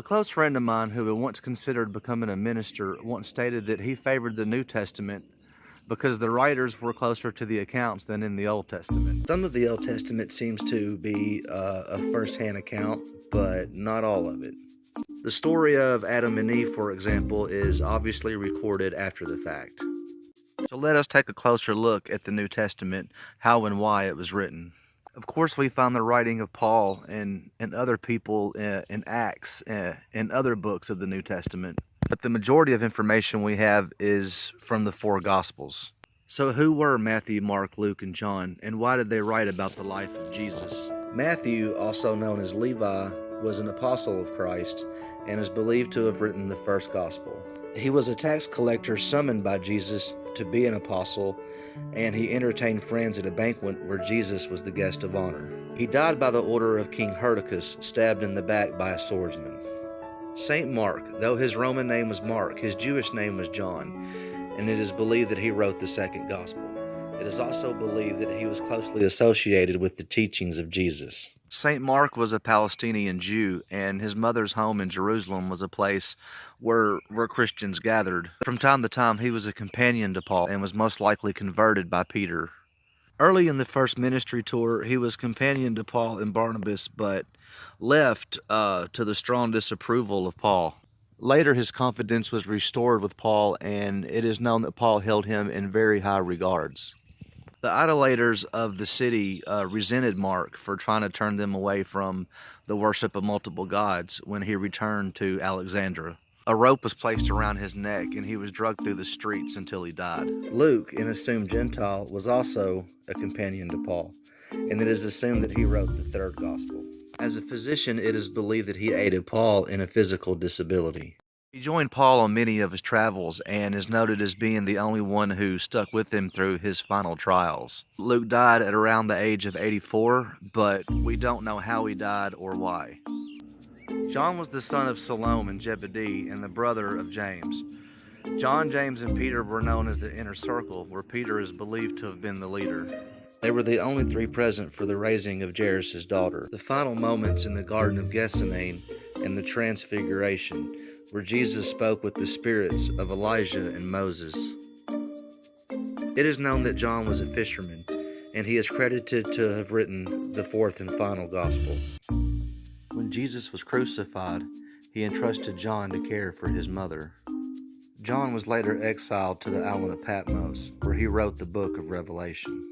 close friend of mine who had once considered becoming a minister once stated that he favored the New Testament because the writers were closer to the accounts than in the Old Testament. Some of the Old Testament seems to be a first-hand account, but not all of it. The story of Adam and Eve, for example, is obviously recorded after the fact. So let us take a closer look at the New Testament, how and why it was written. Of course, we find the writing of Paul and other people in Acts and other books of the New Testament, but the majority of information we have is from the four Gospels. So who were Matthew, Mark, Luke, and John, and why did they write about the life of Jesus? Matthew, also known as Levi, was an apostle of Christ and is believed to have written the first Gospel. He was a tax collector summoned by Jesus to be an apostle, and he entertained friends at a banquet where Jesus was the guest of honor. He died by the order of King Hyrcanus, stabbed in the back by a swordsman. Saint Mark, though his Roman name was Mark, his Jewish name was John, and it is believed that he wrote the second Gospel. It is also believed that he was closely associated with the teachings of Jesus. Saint Mark was a Palestinian Jew, and his mother's home in Jerusalem was a place where Christians gathered. From time to time, he was a companion to Paul and was most likely converted by Peter. Early in the first ministry tour, he was companion to Paul and Barnabas, but left to the strong disapproval of Paul. Later, his confidence was restored with Paul, and it is known that Paul held him in very high regards. The idolaters of the city resented Mark for trying to turn them away from the worship of multiple gods when he returned to Alexandria. A rope was placed around his neck and he was dragged through the streets until he died. Luke, an assumed Gentile, was also a companion to Paul, and it is assumed that he wrote the third gospel. As a physician, it is believed that he aided Paul in a physical disability. He joined Paul on many of his travels and is noted as being the only one who stuck with him through his final trials. Luke died at around the age of 84, but we don't know how he died or why. John was the son of Salome and Zebedee and the brother of James. John, James, and Peter were known as the inner circle, where Peter is believed to have been the leader. They were the only three present for the raising of Jairus' daughter. The final moments in the Garden of Gethsemane and the Transfiguration, where Jesus spoke with the spirits of Elijah and Moses. It is known that John was a fisherman, and he is credited to have written the fourth and final gospel. When Jesus was crucified, he entrusted John to care for his mother. John was later exiled to the island of Patmos, where he wrote the book of Revelation.